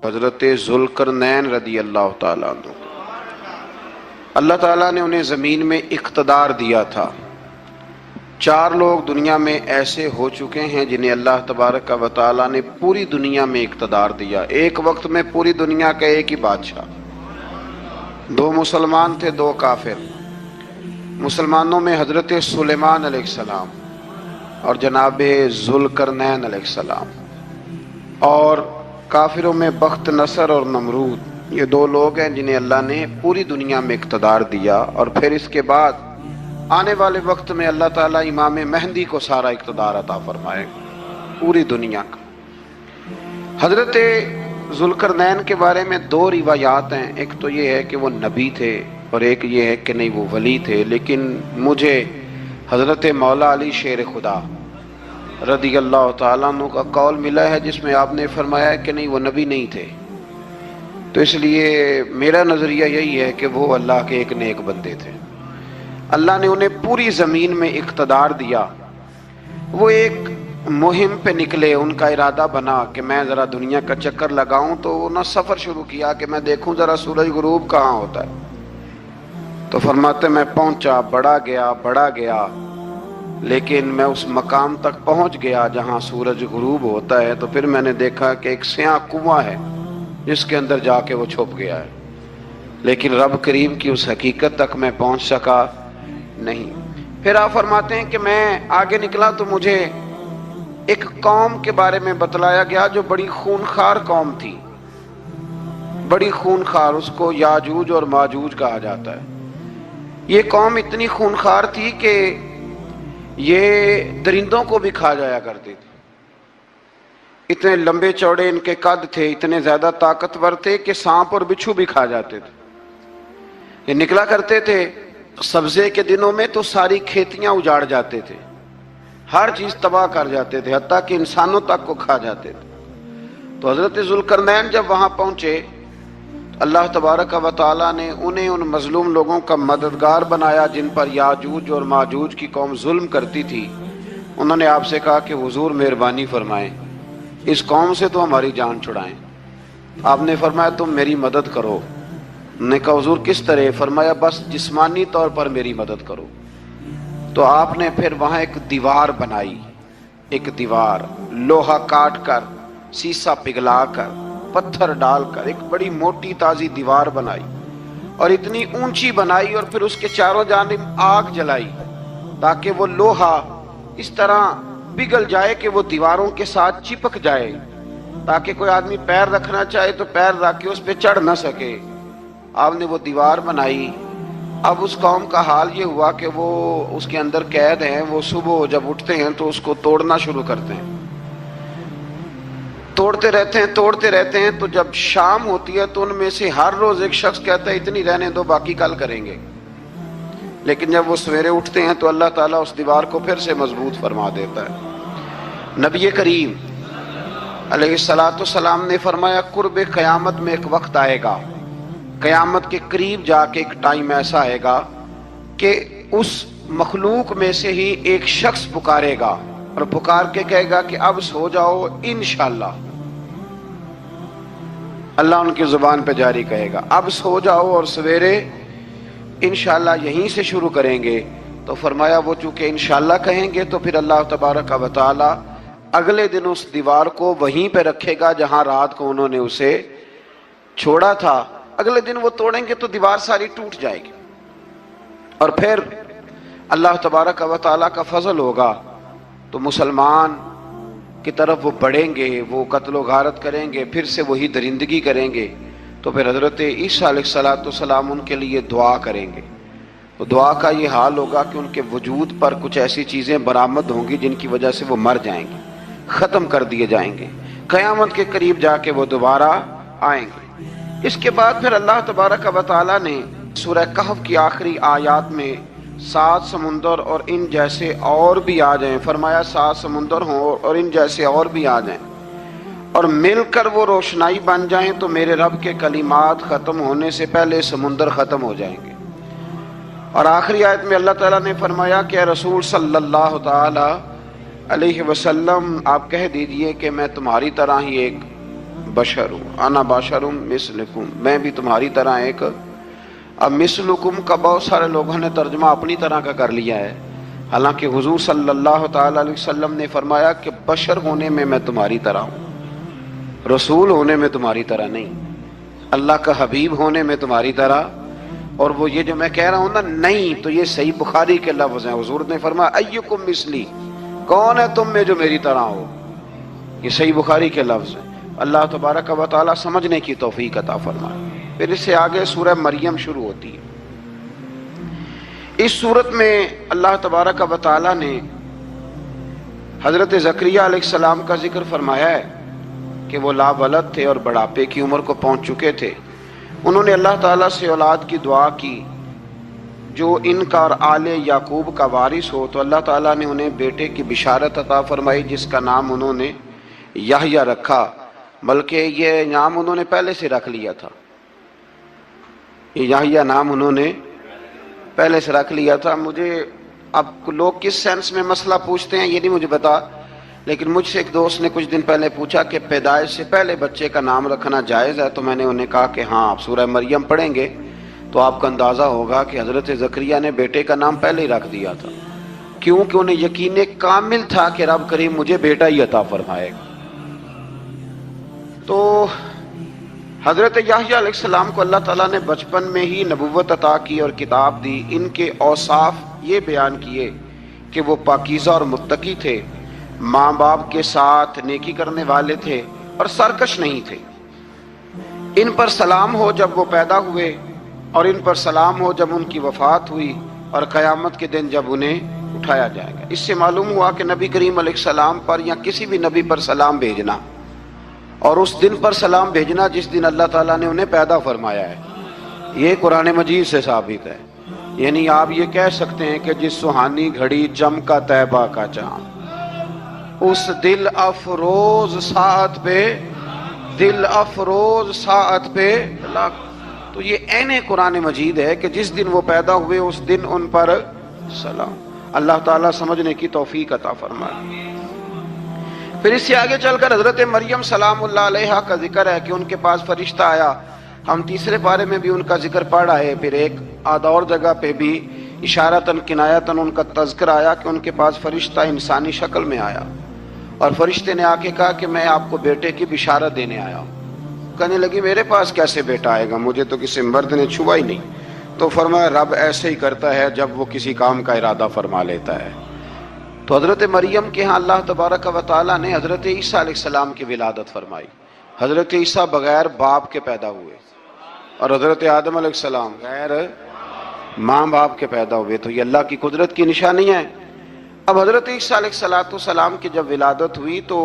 حضرت ذوالقرنین رضی اللہ تعالیٰ عنہ کو اللہ تعالیٰ نے انہیں زمین میں اقتدار دیا تھا۔ 4 لوگ دنیا میں ایسے ہو چکے ہیں جنہیں اللہ تبارک و تعالیٰ نے پوری دنیا میں اقتدار دیا، ایک وقت میں پوری دنیا کا ایک ہی بادشاہ۔ 2 مسلمان تھے، 2 کافر۔ مسلمانوں میں حضرت سلیمان علیہ السلام اور جناب ذوالقرنین علیہ السلام، اور کافروں میں بخت نصر اور نمرود۔ یہ 2 لوگ ہیں جنہیں اللہ نے پوری دنیا میں اقتدار دیا، اور پھر اس کے بعد آنے والے وقت میں اللہ تعالیٰ امام مہدی کو سارا اقتدار عطا فرمائے پوری دنیا کا۔ حضرت ذوالقرنین کے بارے میں 2 روایات ہیں، ایک تو یہ ہے کہ وہ نبی تھے اور ایک یہ ہے کہ نہیں وہ ولی تھے، لیکن مجھے حضرت مولا علی شیر خدا رضی اللہ تعالیٰ عنہ کا قول ملا ہے جس میں آپ نے فرمایا ہے کہ نہیں وہ نبی نہیں تھے، تو اس لیے میرا نظریہ یہی ہے کہ وہ اللہ کے ایک نیک بندے تھے۔ اللہ نے انہیں پوری زمین میں اقتدار دیا۔ وہ ایک مہم پہ نکلے، ان کا ارادہ بنا کہ میں ذرا دنیا کا چکر لگاؤں، تو انہوں نے سفر شروع کیا کہ میں دیکھوں ذرا سورج غروب کہاں ہوتا ہے۔ تو فرماتے میں پہنچا، بڑا گیا، لیکن میں اس مقام تک پہنچ گیا جہاں سورج غروب ہوتا ہے، تو پھر میں نے دیکھا کہ ایک سیاہ کنواں ہے جس کے اندر جا کے وہ چھپ گیا ہے، لیکن رب کریم کی اس حقیقت تک میں پہنچ سکا نہیں۔ پھر آپ فرماتے ہیں کہ میں آگے نکلا تو مجھے ایک قوم کے بارے میں بتلایا گیا جو بڑی خونخوار قوم تھی، بڑی خونخوار، اس کو یاجوج اور ماجوج کہا جاتا ہے۔ یہ قوم اتنی خونخوار تھی کہ یہ درندوں کو بھی کھا جایا کرتی تھی، اتنے لمبے چوڑے ان کے قد تھے، اتنے زیادہ طاقتور تھے کہ سانپ اور بچھو بھی کھا جاتے تھے۔ یہ نکلا کرتے تھے سبزے کے دنوں میں تو ساری کھیتیاں اجاڑ جاتے تھے، ہر چیز تباہ کر جاتے تھے، حتیٰ کہ انسانوں تک کو کھا جاتے تھے۔ تو حضرت ذوالقرنین جب وہاں پہنچے، اللہ تبارک و تعالیٰ نے انہیں ان مظلوم لوگوں کا مددگار بنایا جن پر یاجوج اور ماجوج کی قوم ظلم کرتی تھی۔ انہوں نے آپ سے کہا کہ حضور مہربانی فرمائیں، اس قوم سے تو ہماری جان چھڑائیں۔ آپ نے فرمایا تم میری مدد کرو۔ انہوں نے کہا حضور کس طرح؟ فرمایا بس جسمانی طور پر میری مدد کرو۔ تو آپ نے پھر وہاں ایک دیوار بنائی، ایک دیوار لوہا کاٹ کر، سیسا پگھلا کر، پتھر ڈال کر ایک بڑی موٹی تازی دیوار بنائی، اور اتنی اونچی بنائی، اور پھر اس کے چاروں جانب آگ جلائی تاکہ وہ لوہا اس طرح پگھل جائے کہ وہ دیواروں کے ساتھ چپک جائے، تاکہ کوئی آدمی پیر رکھنا چاہے تو پیر رکھ کے اس پہ چڑھ نہ سکے۔ آپ نے وہ دیوار بنائی۔ اب اس قوم کا حال یہ ہوا کہ وہ اس کے اندر قید ہیں، وہ صبح جب اٹھتے ہیں تو اس کو توڑنا شروع کرتے ہیں، توڑتے رہتے ہیں، تو جب شام ہوتی ہے تو ان میں سے ہر روز ایک شخص کہتا ہے اتنی رہنے دو، باقی کل کریں گے۔ لیکن جب وہ سویرے اٹھتے ہیں تو اللہ تعالیٰ اس دیوار کو پھر سے مضبوط فرما دیتا ہے۔ نبی کریم علیہ الصلوۃ والسلام نے فرمایا قرب قیامت میں ایک وقت آئے گا، قیامت کے قریب جا کے ایک ٹائم ایسا آئے گا کہ اس مخلوق میں سے ہی ایک شخص پکارے گا اور پکار کے کہے گا کہ اب سو جاؤ انشاءاللہ۔ اللہ ان کی زبان پہ جاری کہے گا اب سو جاؤ اور سویرے انشاءاللہ یہیں سے شروع کریں گے۔ تو فرمایا وہ چونکہ انشاءاللہ کہیں گے تو پھر اللہ تبارک و تعالی اگلے دن اس دیوار کو وہیں پہ رکھے گا جہاں رات کو انہوں نے اسے چھوڑا تھا۔ اگلے دن وہ توڑیں گے تو دیوار ساری ٹوٹ جائے گی، اور پھر اللہ تبارک و تعالیٰ کا فضل ہوگا تو مسلمان کی طرف وہ بڑھیں گے، وہ قتل و غارت کریں گے، پھر سے وہی درندگی کریں گے، تو پھر حضرت عیسیٰ علیہ السلام ان کے لیے دعا کریں گے۔ تو دعا کا یہ حال ہوگا کہ ان کے وجود پر کچھ ایسی چیزیں برآمد ہوں گی جن کی وجہ سے وہ مر جائیں گے، ختم کر دیے جائیں گے، قیامت کے قریب جا کے وہ دوبارہ آئیں گے۔ اس کے بعد پھر اللہ تبارک و تعالیٰ نے سورہ کہف کی آخری آیات میں 7 سمندر اور ان جیسے اور بھی آ جائیں، فرمایا 7 سمندر ہوں اور ان جیسے اور بھی آ جائیں اور مل کر وہ روشنائی بن جائیں تو میرے رب کے کلمات ختم ہونے سے پہلے سمندر ختم ہو جائیں گے۔ اور آخری آیت میں اللہ تعالیٰ نے فرمایا کہ اے رسول صلی اللہ تعالی علیہ وسلم آپ کہہ دیجئے کہ میں تمہاری طرح ہی ایک बशर हूँ, अना बशरुम मिसलकुम, मैं भी तुम्हारी तरह एक। अब मिसलकुम का बहुत सारे लोगों ने तर्जुमा अपनी तरह का कर लिया है, हालांकि हुजूर सल्लल्लाहु ताला अलैहि वसल्लम ने फरमाया कि बशर होने में मैं तुम्हारी तरह हूँ, रसूल होने में तुम्हारी तरह नहीं, अल्लाह का हबीब होने में तुम्हारी तरह। और वो ये जो मैं कह रहा हूँ ना, नहीं, तो ये सही बुखारी के लफ्ज हैं। हुजूर ने फरमाया अय्युकुम मिसली, कौन है तुम में जो मेरी तरह हो, ये सही बुखारी के लफ्ज हैं। अल्लाह तबारक व तआला समझने की तौफीक अता फरमाए। फिर इससे आगे सूरह मरियम शुरू होती है। इस सूरत में अल्लाह तबारक व तआला ने हजरत ज़करिया अलैहिस्सलाम का जिक्र फरमाया है कि वो लावलद थे और बुढ़ापे की उम्र को पहुंच चुके थे। उन्होंने अल्लाह ताला से औलाद की दुआ की जो इनका और आले याकूब का वारिस हो, तो अल्लाह ताला ने उन्हें बेटे की बिशारत अता फरमाई जिसका नाम उन्होंने याहया रखा, बल्कि ये नाम उन्होंने पहले से रख लिया था। ये याहया नाम उन्होंने पहले से रख लिया था। मुझे अब लोग किस सेंस में मसला पूछते हैं ये नहीं मुझे बता, लेकिन मुझसे एक दोस्त ने कुछ दिन पहले पूछा कि पैदाइश से पहले बच्चे का नाम रखना जायज़ है, तो मैंने उन्हें कहा कि हाँ, आप सूरह मरियम पढ़ेंगे तो आपका अंदाज़ा होगा कि हज़रत ज़करिया ने बेटे का नाम पहले ही रख दिया था, क्योंकि उन्हें यकीन कामिल था कि रब करीम मुझे बेटा ही अता फरमाएगा। तो हज़रत याहया अलैहिस्सलाम को अल्लाह ताला ने बचपन में ही नबुव्वत अता की और किताब दी। इनके औसाफ ये बयान किए कि वो पाकीज़ा और मुत्तकी थे, माँ बाप के साथ नेकी करने वाले थे और सरकश नहीं थे। इन पर सलाम हो जब वो पैदा हुए, और इन पर सलाम हो जब उनकी वफात हुई, और क़यामत के दिन जब उन्हें उठाया जाएगा। इससे मालूम हुआ कि नबी करीम अलैहिस्सलाम पर या किसी भी नबी पर सलाम भेजना और उस दिन पर सलाम भेजना जिस दिन अल्लाह ताला ने उन्हें पैदा फरमाया है, ये कुरान मजीद से साबित है। यानी आप ये कह सकते हैं कि जिस सुहानी घड़ी चमका तैबा का चाँद, उस दिल अफरोज साअत पे, दिल अफरोज साअत पे, तो ये ऐने कुरान मजीद है कि जिस दिन वो पैदा हुए उस दिन उन पर सलाम। अल्लाह ताला समझने की तौफीक अता फरमाए। फिर इससे आगे चलकर हजरत मरियम सलामुल्लाह अलैहा का जिक्र है कि उनके पास फरिश्ता आया। हम तीसरे पारे में भी उनका जिक्र पढ़ा है। फिर एक आधा और जगह पे भी इशारतन किनायतन उनका तज़किरा आया कि उनके पास फरिश्ता इंसानी शक्ल में आया, और फरिश्ते ने आके कहा कि मैं आपको बेटे की बिशारत देने आया हूँ। कहने लगी मेरे पास कैसे बेटा आएगा, मुझे तो किसी मर्द ने छुआ ही नहीं। तो फरमाया रब ऐसे ही करता है जब वो किसी काम का इरादा फरमा लेता है। तो हज़रत मरियम के यहाँ अल्लाह तबारक व तआला ने हज़रत ईसा अलैहिस्सलाम की विलादत फरमाई। हज़रत ईसा बगैर बाप के पैदा हुए और हज़रत आदम अलैहिस्सलाम बगैर माँ बाप के पैदा हुए। तो ये अल्लाह की कुदरत की निशानी है। अब हज़रत ईसा अलैहिस्सलाम की जब विलादत हुई तो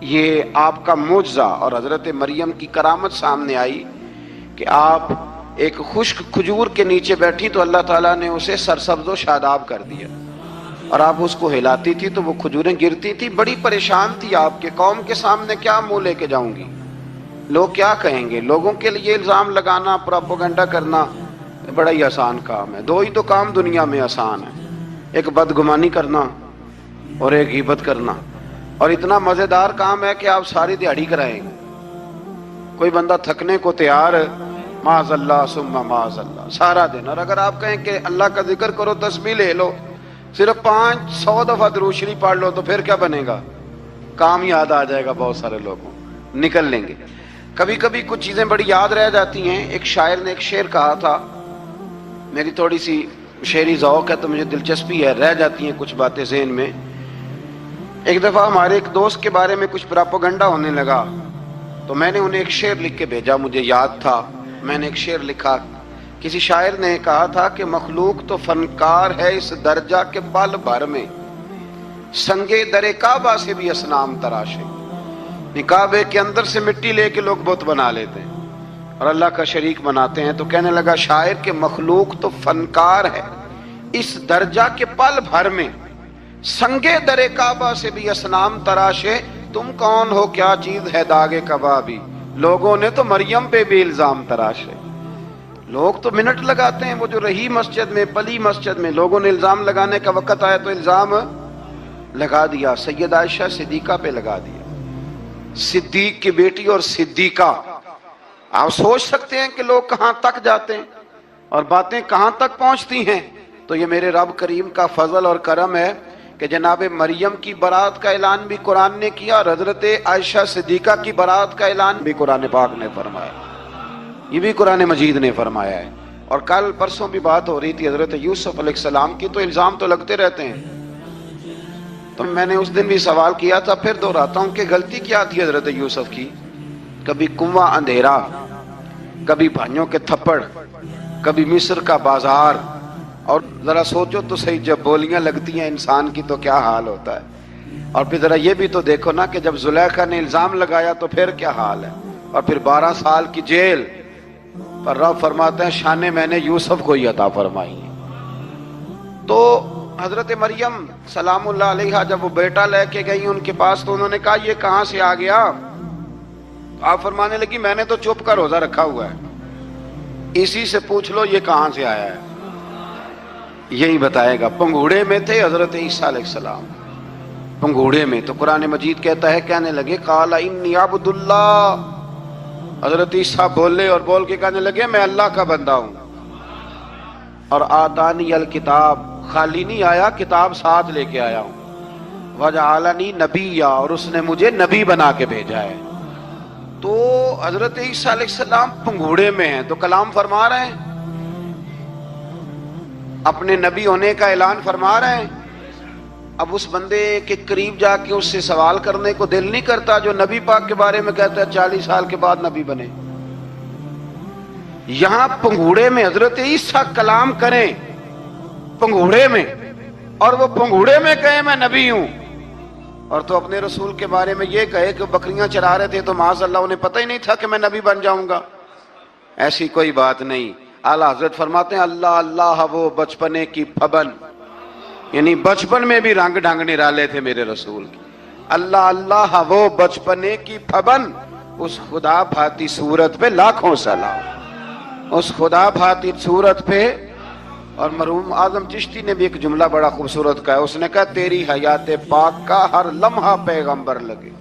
ये आपका मुजज़ा और हज़रत मरियम की करामत सामने आई कि आप एक खुश्क खजूर के नीचे बैठी तो अल्लाह ताला ने उसे सरसब्ज़ व शादाब कर दिया, और आप उसको हिलाती थी तो वो खजूरें गिरती थी। बड़ी परेशान थी आपके कौम के सामने, क्या मुंह लेके जाऊंगी, लोग क्या कहेंगे। लोगों के लिए इल्ज़ाम लगाना, प्रोपेगेंडा करना बड़ा ही आसान काम है। दो ही तो काम दुनिया में आसान है, एक बदगुमानी करना और एक ग़ीबत करना। और इतना मज़ेदार काम है कि आप सारी दिहाड़ी कराएंगे। कोई बंदा थकने को तैयार, माज़अल्लाह सुम्मा माज़अल्लाह सारा दिन। और अगर आप कहें कि अल्लाह का जिक्र करो, तस्बीह ले लो, सिर्फ 500 दफ़ा दुरूद शरीफ पढ़ लो, तो फिर क्या बनेगा, काम याद आ जाएगा। बहुत सारे लोगों निकल लेंगे। कभी कभी कुछ चीज़ें बड़ी याद रह जाती हैं। एक शायर ने एक शेर कहा था, मेरी थोड़ी सी शेरी ज़ौक़ है तो मुझे दिलचस्पी है, रह जाती हैं कुछ बातें ज़हन में। एक दफ़ा हमारे एक दोस्त के बारे में कुछ प्रोपेगेंडा होने लगा तो मैंने उन्हें एक शेर लिख के भेजा, मुझे याद था। मैंने एक शेर लिखा, किसी शायर ने कहा था कि मखलूक तो फनकार है इस दर्जा के पल भर में, संगे दरे काबा से भी असनाम तराशे। निकाबे के अंदर से मिट्टी लेके लोग बुत बना लेते हैं और अल्लाह का शरीक बनाते हैं। तो कहने लगा शायर के मखलूक तो फनकार है इस दर्जा के पल भर में, संगे दरे काबा से भी असनाम तराशे। तुम कौन हो, क्या चीज है दागे कबाबी, लोगों ने तो मरियम पे भी इल्जाम तराशे। लोग तो मिनट लगाते हैं, वो जो रही मस्जिद में, पली मस्जिद में, लोगों ने इल्जाम लगाने का वक्त आया तो इल्जाम लगा दिया, सैयद आयशा सिद्दीका पे लगा दिया। सिद्दीक की बेटी और सिद्दीका। आप सोच सकते हैं कि लोग कहां तक जाते हैं और बातें कहां तक पहुंचती हैं। तो ये मेरे रब करीम का फजल और करम है कि जनाब मरियम की बारात का ऐलान भी कुरान ने किया और हजरत आयशा सिद्दीका की बारात का ऐलान भी कुरान पाक ने फरमाया, ये भी कुरान मजीद ने फरमाया है। और कल परसों भी बात हो रही थी हजरत यूसुफ अलैहिस्सलाम की, तो इल्जाम तो लगते रहते हैं। तो मैंने उस दिन भी सवाल किया था, फिर दोहराता हूं कि गलती क्या थी हजरत यूसुफ की। कभी कुआं अंधेरा, कभी भाइयों के थप्पड़, कभी मिस्र का बाजार। और जरा सोचो तो सही, जब बोलियां लगती हैं इंसान की तो क्या हाल होता है। और फिर जरा ये भी तो देखो ना कि जब जुलेखा ने इल्जाम लगाया तो फिर क्या हाल है। और फिर 12 साल की जेल पर रब फरमाते हैं शाने मैंने यूसुफ को ही अता फरमाई। तो हजरत मरियम सलामुल्लाह अलैहा जब वो बेटा लेके गई उनके पास, तो उन्होंने कहा ये कहां से आ गया। आप फरमाने लगी मैंने तो चुप कर रोजा रखा हुआ है, इसी से पूछ लो ये कहां से आया है, यही बताएगा। पंघूड़े में थे हजरत ईसा अलैहिस्सलाम, पंघूड़े में। तो कुरान मजीद कहता है कहने लगे काला इन्नी अब्दुल्लाह। हजरत ईसा बोले और बोल के कहने लगे मैं अल्लाह का बंदा हूं। और आतानी अल किताब, खाली नहीं आया, किताब साथ लेके आया हूं। वजअलनी नबिया, और उसने मुझे नबी बना के भेजा है। तो हजरत ईसा अलैहिस्सलाम पंघूड़े में हैं, तो कलाम फरमा रहे हैं, अपने नबी होने का ऐलान फरमा रहे हैं। अब उस बंदे के करीब जाके उससे सवाल करने को दिल नहीं करता जो नबी पाक के बारे में कहता है 40 साल के बाद नबी बने। यहां पंघूड़े में हजरत ईसा कलाम करें, पंघूड़े में, और वो पंघूड़े में कहे मैं नबी हूं। और तो अपने रसूल के बारे में ये कहे कि बकरियां चरा रहे थे तो माज़अल्लाह उन्हें पता ही नहीं था कि मैं नबी बन जाऊंगा। ऐसी कोई बात नहीं। आला हजरत फरमाते हैं अल्लाह अल्लाह वो बचपने की फबन, यानी बचपन में भी रंग ढंग निराले थे मेरे रसूल की। अल्लाह अल्लाह वो बचपने की फबन, उस खुदा भाती सूरत पे लाखों सलाम, उस खुदा भाती सूरत पे। और मरहूम आजम चिश्ती ने भी एक जुमला बड़ा खूबसूरत कहा, उसने कहा तेरी हयात पाक का हर लम्हा पैगंबर लगे।